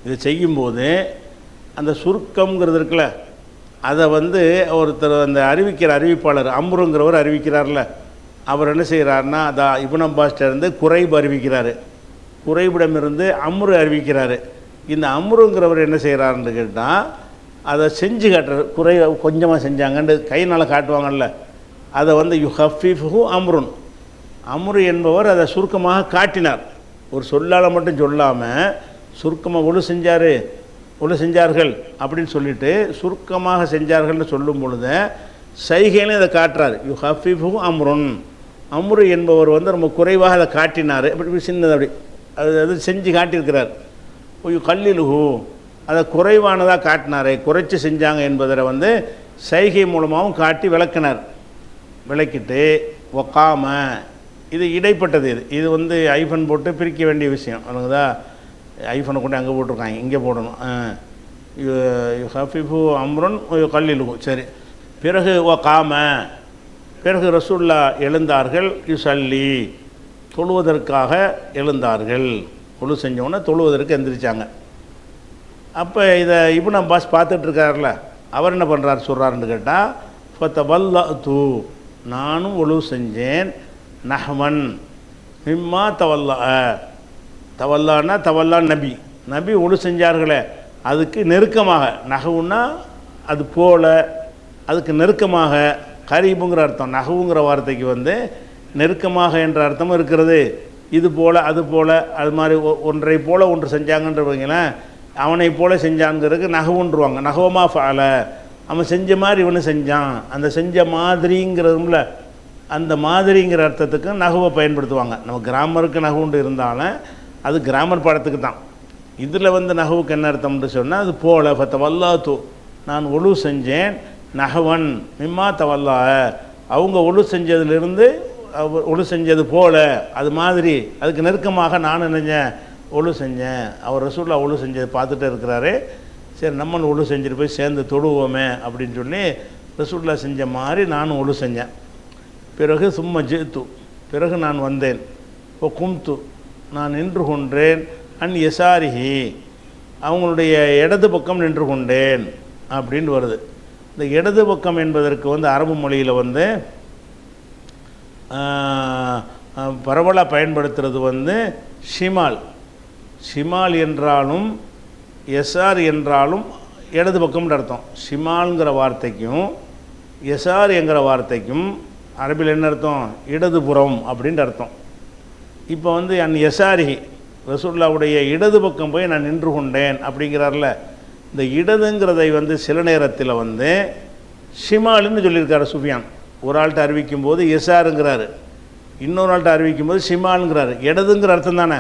இதை செய்யும்போது அந்த சுருக்கம்ங்கிறது இருக்குல்ல, அதை ஒருத்தர் அந்த அறிவிப்பாளர் அம்ருங்கிறவர் அறிவிக்கிறார்ல, அவர் என்ன செய்கிறாருன்னா, அதான் இப்னு அப்பாஸ்டருந்து குறைப் அறிவிக்கிறார், குறைபிடமிருந்து அம்ரு அறிவிக்கிறார். இந்த அம்ருங்கிறவர் என்ன செய்கிறாருன்னு கேட்டால் அதை செஞ்சு காட்டுறாரு. குறை கொஞ்சமாக செஞ்சாங்கன்னு கையினால் காட்டுவாங்கல்ல, அதை யுஹஃபிஃபுஹு அம்ருன், அம்ரு என்பவர் அதை சுருக்கமாக காட்டினார். ஒரு சொல்லால் மட்டும் சொல்லாமல் சுருக்கமாக உழு செஞ்சார்கள் அப்படின்னு சொல்லிட்டு சுருக்கமாக செஞ்சார்கள்னு சொல்லும் பொழுது சைகையிலே அதை காட்டுறார். யுஹஃபிஃபுஹு அம்ருன், அம்ரு என்பவர் ரொம்ப குறைவாக அதை காட்டினார். அப்படி சின்னது அப்படி அது செஞ்சு காட்டியிருக்கிறார். கல்லிலுஹு, அதை குறைவானதாக காட்டினாரே, குறைச்சி செஞ்சாங்க என்பதை சைகை மூலமாகவும் காட்டி விளக்கினார். விளக்கிட்டு ஒக்காம, இது இடைப்பட்டது. இது ஐஃபன் போட்டு பிரிக்க வேண்டிய விஷயம் அதுங்கதா. ஐஃபனை கொண்டு அங்கே போட்டிருக்காங்க, இங்கே போடணும். ஹஃபிஃபு அம்ருன் கல்லிலுஹு, சரி. பிறகு ஒக்காம, பிறகு ரசூல்லா எழுந்தார்கள். யுசல்லி, தொழுவதற்காக எழுந்தார்கள். உழு செஞ்சோன்னே தொழுவதற்கு எந்திரிச்சாங்க. அப்போ இதை இப்னு அப்பாஸ் பார்த்துட்ருக்காருல, அவர் என்ன பண்ணுறாரு சொல்கிறாருன்னு கேட்டால், ஃபதவல்லது, நானும் உழு செஞ்சேன். நஹ்வன் மிம்மா தவல்லா, தவல்லான்னா தவல்லா நபி உழு செஞ்சார்களே அதுக்கு நெருக்கமாக, நகவுன்னா அது போல, அதுக்கு நெருக்கமாக, கரீபுங்கிற அர்த்தம். நகவுங்கிற வார்த்தைக்கு நெருக்கமாக என்ற அர்த்தமும் இருக்கிறது. இது போல் அது போல், அது மாதிரி ஒன்றை போல் ஒன்று செஞ்சாங்கன்றவங்களேன், அவனை போல் செஞ்சாங்கிறதுக்கு நகவுன்றுவாங்க. நகவமா ஃபால, அவன் செஞ்ச மாதிரி இவனு செஞ்சான், அந்த செஞ்ச மாதிரிங்கிறதுல அந்த மாதிரிங்கிற அர்த்தத்துக்கு நகுவை பயன்படுத்துவாங்க. நம்ம கிராமருக்கு நகுண்டு இருந்தாலும் அது கிராமர் பாடத்துக்கு தான். இதில் நகுவுக்கு என்ன அர்த்தம்னு சொன்னால் அது போல. ஃபதவல்லாத்து, நான் ஒழு செஞ்சேன். நகவன் மிம்மா தவல்லா, அவங்க ஒழு செஞ்சதுலேருந்து ஒழு செஞ்சது போல, அது மாதிரி, அதுக்கு நெருக்கமாக நான் நினைஞ்சேன் ஒழு செஞ்சேன். அவர் ரசூலுல்லாஹ் ஒழு செஞ்சதை பார்த்துட்டு இருக்கிறாரு. சரி, நம்மளும் ஒழு செஞ்சுட்டு போய் சேர்ந்து தொழுவோமே அப்படின்னு சொல்லி ரசூலுல்லாஹ் செஞ்ச மாதிரி நானும் ஒழு செஞ்சேன். பிறகு சும்மா ஜித்து, பிறகு நான் வந்தேன். இப்போ கும்து, நான் நின்று கொண்டேன். அன் யசாரிஹி, அவங்களுடைய இடது பக்கம் நின்று கொண்டேன் அப்படின்னு வருது. இந்த இடது பக்கம் என்பதற்கு அரபு மொழியில் பரவலாக பயன்படுத்துறது ஷிமால். ஷிமால் என்றாலும் எசார் என்றாலும் இடது பக்கம்னு அர்த்தம். ஷிமால்ங்கிற வார்த்தைக்கும் எசார் என்கிற வார்த்தைக்கும் அரபில் என்ன அர்த்தம்? இடதுபுறம் அப்படின்ற அர்த்தம். இப்போ அன் யசாரிஹி, ரசூலுல்லாஹ்வுடைய இடது பக்கம் போய் நான் நின்று கொண்டேன் அப்படிங்கிறார்ல. இந்த இடதுங்கிறதை சில நேரத்தில் ஷிமாலுன்னு சொல்லியிருக்காரு சுஃபியான். ஒரு ஆள்கிட்ட அறிவிக்கும் போது எசாருங்கிறாரு, இன்னொரு ஆள்கிட்ட அறிவிக்கும் போது ஷிமாலுங்கிறாரு. இடதுங்கிற அர்த்தம் தானே,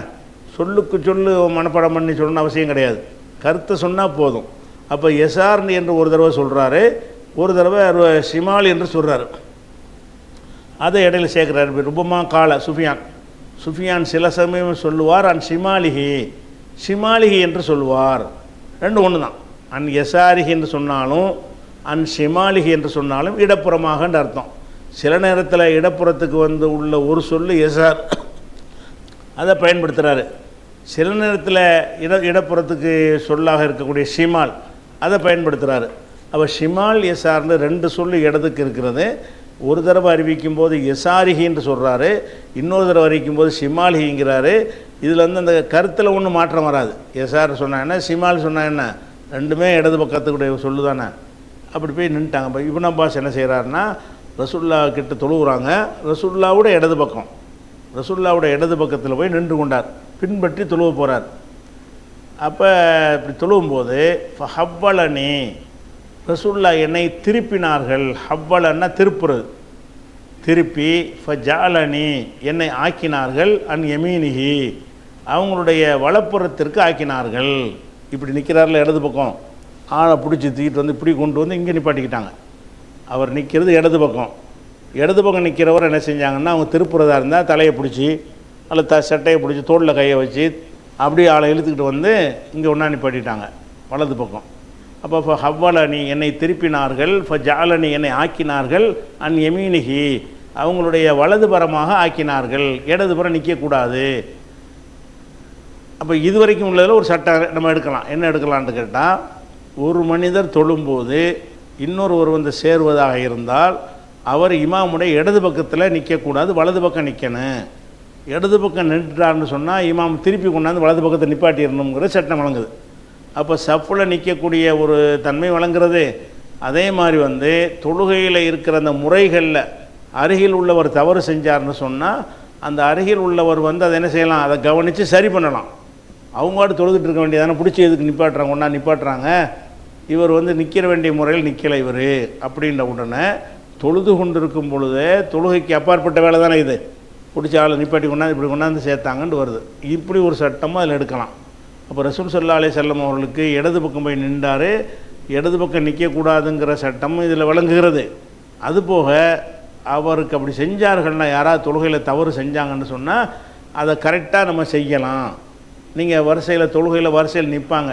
சொல்லுக்கு சொல்லு மனப்பாடம் பண்ணி சொல்லணும்னு அவசியம் கிடையாது, கருத்தை சொன்னால் போதும். அப்போ எசார்னு என்று ஒரு தடவை சொல்கிறாரு, ஒரு தடவை ஷிமால் என்று சொல்கிறாரு. அதை இடையில சேர்க்குறாரு. ரூபமா கால சுஃபியான் சில சமயம் சொல்லுவார் அன் ஷிமாலிஹி என்று சொல்லுவார். ரெண்டு ஒன்று தான். அன் எசாரிஹி என்று சொன்னாலும் அன் ஷிமாலிஹி என்று சொன்னாலும் இடப்புறமாகன்ற அர்த்தம். சில நேரத்தில் இடப்புறத்துக்கு உள்ள ஒரு சொல்லு எசார், அதை பயன்படுத்துகிறாரு. சில நேரத்தில் இடப்புறத்துக்கு சொல்லாக இருக்கக்கூடிய ஷிமால், அதை பயன்படுத்துகிறாரு. அப்போ ஷிமால் எசார்னு ரெண்டு சொல்லு இடத்துக்கு இருக்கிறது. ஒரு தடவை அறிவிக்கும் போது எசாரிஹி என்று சொல்கிறாரு, இன்னொரு தடவை அறிவிக்கும் போது ஷிமாலிஹிங்கிறாரு. இதில் அந்த கருத்தில் ஒன்றும் மாற்றம் வராது. எசார் சொன்னால் என்ன, ஷிமால் சொன்னால் என்ன, ரெண்டுமே இடது பக்கத்துக்குடைய சொல்லு தானே. அப்படி போய் நின்ட்டாங்க. இப்போ இப்னு அப்பாஸ் என்ன செய்கிறாருன்னா, ரசூலுல்லாஹ் கிட்ட தொழுகிறாங்க. ரசூலுல்லாஹ்வோட இடது பக்கம், ரசூலுல்லாவோட இடது பக்கத்தில் போய் நின்று கொண்டார், பின்பற்றி தொழுவ போகிறார். அப்போ இப்படி தொழுவும்போது ஹவ்வலனி, ரசூலுல்லா என்னை திருப்பினார்கள். ஹவ்வலன்னா திருப்புறது, திருப்பி ஃபஜாலனி என்னை ஆக்கினார்கள், அன் யமீனிஹி அவங்களுடைய வலப்புறத்திற்கு ஆக்கினார்கள். இப்படி நிற்கிறாரில் இடது பக்கம், ஆளை பிடிச்சி தூக்கிட்டு வந்து இப்படி கொண்டு வந்து இங்கே நிப்பாட்டிக்கிட்டாங்க. அவர் நிற்கிறது இடது பக்கம். இடது பக்கம் நிற்கிறவர் என்ன செஞ்சாங்கன்னா, அவங்க திருப்புறதா இருந்தால் தலையை பிடிச்சி அல்ல சட்டையை பிடிச்சி தோளில் கையை வச்சு அப்படியே ஆளை இழுத்துக்கிட்டு வந்து இங்கே ஒன்றா நிப்பாட்டிட்டாங்க வலது பக்கம். அப்போ ஹவ்வலனி என்னை திருப்பினார்கள், ஃபஜாலனி என்னை ஆக்கினார்கள், அன் யமீனிஹி அவங்களுடைய வலதுபுறமாக ஆக்கினார்கள், இடதுபுறம் நிற்கக்கூடாது. அப்போ இதுவரைக்கும் உள்ளதில் ஒரு சட்டம் நம்ம எடுக்கலாம். என்ன எடுக்கலான்ட்டு கேட்டால், ஒரு மனிதர் தொழும்போது இன்னொருவர் வந்து சேருவதாக இருந்தால் அவர் இமாமுடைய இடது பக்கத்தில் நிற்கக்கூடாது, வலது பக்கம் நிற்கணும். இடது பக்கம் நின்றுட்டார்னு சொன்னால் இமாம் திருப்பி கொண்டாந்து வலது பக்கத்தை நிப்பாட்டிடணுங்கிற சட்டம் வழங்குது. அப்போ சஃப்பில் நிற்கக்கூடிய ஒரு தன்மை வழங்குறது. அதே மாதிரி வந்து தொழுகையில் இருக்கிற அந்த முறைகளில் அருகில் உள்ளவர் தவறு செஞ்சார்னு சொன்னால் அந்த அருகில் உள்ளவர் வந்து அதை என்ன செய்யலாம், அதை கவனித்து சரி பண்ணலாம். அவங்களாட்டு தொழுதுட்டு இருக்க வேண்டியதானே, பிடிச்சி எதுக்கு நிப்பாட்டுறாங்க, ஒன்றா நிப்பாட்டுறாங்க, இவர் வந்து நிற்கிற வேண்டிய முறையில் நிற்கலை இவர் அப்படின்ற உடனே தொழுது கொண்டு இருக்கும் பொழுதே தொழுகைக்கு அப்பாற்பட்ட வேலை தானே இது, பிடிச்ச ஆளை நிப்பாட்டி கொண்டாந்து இப்படி கொண்டாந்து சேர்த்தாங்கன்னு வருது. இப்படி ஒரு சட்டமும் அதில் எடுக்கலாம். அப்போ ரசூல் ஸல்லல்லாஹு அலைஹி வஸல்லம் அவர்களுக்கு இடது பக்கம் போய் நின்றார், இடது பக்கம் நிற்கக்கூடாதுங்கிற சட்டமும் இதில் விளங்குகிறது. அதுபோக அவருக்கு அப்படி செஞ்சார்கள்னா, யாராவது தொழுகையில் தவறு செஞ்சாங்கன்னு சொன்னால் அதை கரெக்டாக நம்ம செய்யலாம். நீங்கள் வரிசையில் தொழுகையில் வரிசையில் நிற்பாங்க,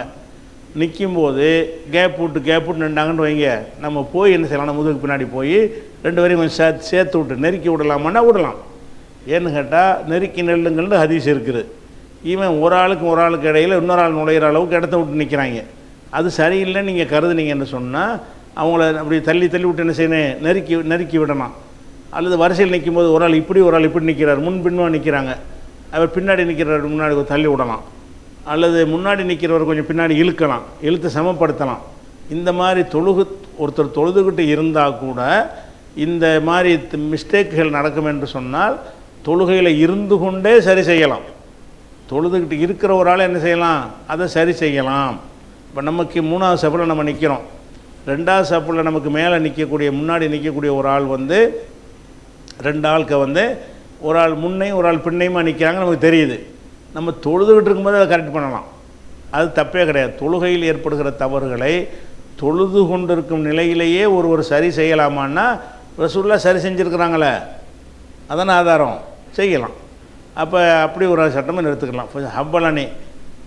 நிற்கும்போது கேப் விட்டு நின்றாங்கன்னு வைங்க, நம்ம போய் என்ன செய்யலாம், முதுகுக்கு பின்னாடி போய் ரெண்டு பேரையும் கொஞ்சம் சேர்த்து விட்டு நெருக்கி விடலாமான்னா விடலாம். ஏன்னு கேட்டால் நெருக்கி நெல்லுங்கள்னு ஹதீஸ் இருக்குது. இவன் ஒரு ஆளுக்கு இடையில் இன்னொரு ஆள் நுழையிற அளவுக்கு இடத்த விட்டு நிற்கிறாங்க. அது சரியில்லைன்னு நீங்கள் கருதுனீங்கன்னு சொன்னால் அவங்கள அப்படி தள்ளி விட்டு என்ன செய்யணும், நெருக்கி விடலாம். அல்லது வரிசையில் நிற்கும்போது ஒரு ஆள் இப்படி நிற்கிறார், முன்பின்மா நிற்கிறாங்க, அவர் பின்னாடி நிற்கிறார், முன்னாடி தள்ளி விடலாம். அல்லது முன்னாடி நிற்கிறவர் கொஞ்சம் பின்னாடி இழுத்து சமப்படுத்தலாம். இந்த மாதிரி ஒருத்தர் தொழுதுகிட்டு இருந்தால் கூட இந்த மாதிரி மிஸ்டேக்குகள் நடக்கும் என்று சொன்னால் தொழுகையில் இருந்து கொண்டே சரி செய்யலாம். தொழுதுகிட்டு இருக்கிற ஒரு ஆள் என்ன செய்யலாம், அதை சரி செய்யலாம். இப்போ நமக்கு 3வது சஃபில் நம்ம நிற்கிறோம், 2வது சஃபில் நமக்கு மேலே முன்னாடி நிற்கக்கூடிய ஒரு ஆள் வந்து 2 ஆளுக்கு வந்து ஒரு ஆள் முன்னையும் ஒரு ஆள் பின்னையுமா நிற்கிறாங்க, நமக்கு தெரியுது. நம்ம தொழுதுகிட்டு இருக்கும்போது அதை கரெக்ட் பண்ணலாம், அது தப்பே கிடையாது. தொழுகையில் ஏற்படுகிற தவறுகளை தொழுது கொண்டிருக்கும் நிலையிலேயே ஒருவர் சரி செய்யலாமான்னா ரசூலுல்லாஹ் சரி செஞ்சுருக்கிறாங்களே, அதான ஆதாரம், செய்யலாம். அப்போ அப்படி ஒரு சட்டமும் எடுத்துக்கலாம். ஹவ்வலனி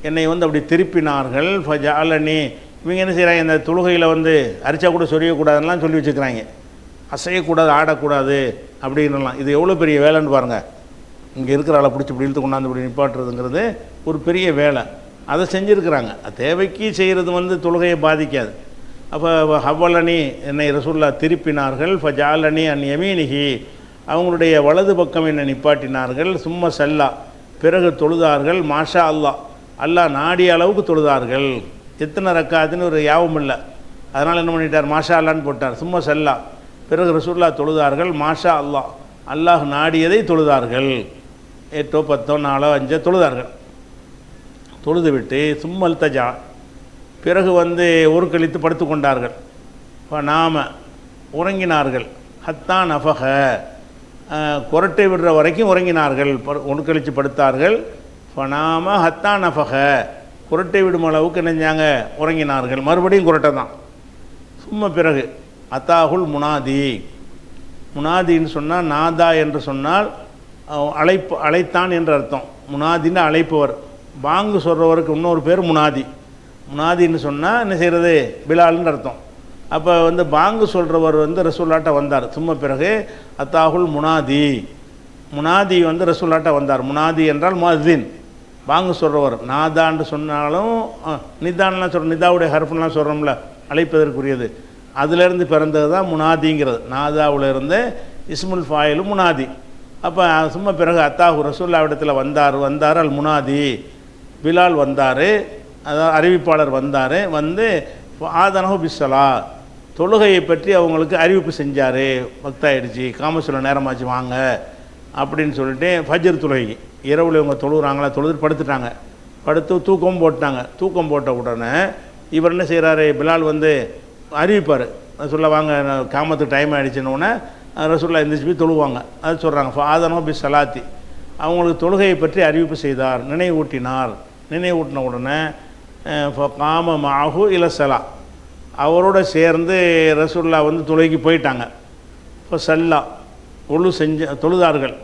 என்னை வந்து அப்படி திருப்பினார்கள், ஃபஜாலனி இவங்க என்ன செய்கிறாங்க, இந்த தொழுகையில் வந்து அரிச்சா கூட சொரியக்கூடாதுன்னெலாம் சொல்லி வச்சுக்கிறாங்க, அசையக்கூடாது, ஆடக்கூடாது அப்படின்லாம். இது எவ்வளோ பெரிய வேலைன்னு பாருங்கள். இங்கே இருக்கிற ஆளை பிடிச்சி இப்படி இழுத்து கொண்டாந்து இப்படி நிப்பாட்டுறதுங்கிறது ஒரு பெரிய வேலை. அதை செஞ்சுருக்கிறாங்க. தேவைக்கு செய்கிறது வந்து தொழுகையை பாதிக்காது. அப்போ ஹவ்வலனி என்னை ரசூலுல்லாஹ் திருப்பினார்கள், ஃபஜாலனி அன் யமீனிஹி அவங்களுடைய வலது பக்கம் என்னை நிப்பாட்டினார்கள், சும்மா சல்லா பிறகு தொழுதார்கள், மாஷா அல்லாஹ் நாடிய அளவுக்கு தொழுதார்கள். எத்தனை ரக்காத்துன்னு ஒரு யாவும் இல்லை, அதனால் என்ன பண்ணிட்டார், மாஷா அல்லான்னு போட்டார். சும்மா சல்லா பிறகு ரசூலுல்லாஹ் தொழுதார்கள், மாஷா அல்லாஹ் நாடியதை தொழுதார்கள். 8 10 4 5 தொழுதார்கள். தொழுது விட்டு சும்மல் தஜா பிறகு வந்து ஒரு கழித்து படுத்து கொண்டார்கள். நாம உறங்கினார்கள். ஹத்தா நஃபக குரட்டை விடுற வரைக்கும் உறங்கினார்கள், ஒரு கழித்து படுத்தார்கள். நாம ஹத்தா நஃபக குரட்டை விடும் அளவுக்கு நினைஞ்சாங்க, உறங்கினார்கள். மறுபடியும் குரட்டை தான். சும்மா பிறகு அத்தாகுல் முனாதின்னு சொன்னால் நாதா என்று சொன்னால் அழைத்தான் என்று அர்த்தம். முனாதின்னு அழைப்பவர். பாங்கு சொல்கிறவருக்கு இன்னொரு பேர் முனாதின்னு சொன்னால் என்ன செய்கிறது, பிலால்னு அர்த்தம். அப்போ வந்து பாங்கு சொல்கிறவர் வந்து ரசூலுல்லாஹ்ட்ட வந்தார். சும்மா பிறகு அத்தாகுல் முனாதி வந்து ரசூலுல்லாஹ்ட்ட வந்தார். முனாதி என்றால் முஅஸ்ஸின், பாங்கு சொல்கிறவர். நாதான்னு சொன்னாலும் நிதான்லாம் நிதாவுடைய ஹர்ஃப்லாம் சொல்கிறோம்ல, அழைப்பதற்குரியது, அதிலேருந்து பிறந்தது தான் முனாதிங்கிறது. நாதாவிலிருந்து இஸ்முல் ஃபாயிலும் முனாதி. அப்போ சும்மா பிறகு அத்தாஹு ரசூலுல்லாஹ்விடத்தில் வந்தார் அல் முனாதி, பிலால் வந்தார், அதாவது அறிவிப்பாளர் வந்தார். வந்து ஆதனஹு பிஸ்ஸலா தொழுகையை பற்றி அவங்களுக்கு அறிவிப்பு செஞ்சார். வக்தாயிடுச்சு, காம சொல்ல நேரமாச்சு வாங்க அப்படின்னு சொல்லிட்டு ஃபஜ்ர் தொழுகை இரவில் இவங்க தொழுகிறாங்களா, தொழுது படுத்துட்டாங்க, படுத்து தூக்கம் போட்டாங்க. தூக்கம் போட்ட உடனே இவர் என்ன செய்கிறாரு, பிலால் வந்து அறிவிப்பார், ரசூலுல்லாஹ் வாங்க காமத்துக்கு டைம் ஆகிடுச்சின்னொடனே ரசூலுல்லாஹ் எந்திரிச்சு போய் தொழுவாங்க. அது சொல்கிறாங்க ஃபாதனோ பி சலாத்தி, அவங்களுக்கு தொழுகையை பற்றி அறிவிப்பு செய்தார், நினைவூட்டினார். நினைவூட்டின உடனே காம மாஹு இலசலா, அவரோட சேர்ந்து ரசூலுல்லாஹ் வந்து தொழுகைக்கு போயிட்டாங்க. இப்போ சல்லா ஒழு செஞ்ச தொழுதார்கள்,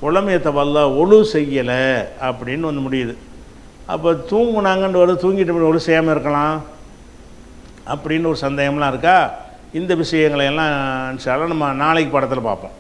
உளமையத்தை வல்ல ஒழு செய்யலை அப்படின்னு வந்து முடியுது. அப்போ தூங்குனாங்கன்னு வருது, தூங்கிட்டு ஒழு செய்யாமல் இருக்கலாம் அப்படின்னு ஒரு சந்தேகம்லாம் இருக்கா. இந்த விஷயங்களையெல்லாம் நம்ம நாளைக்கு படத்தில் பார்ப்போம்.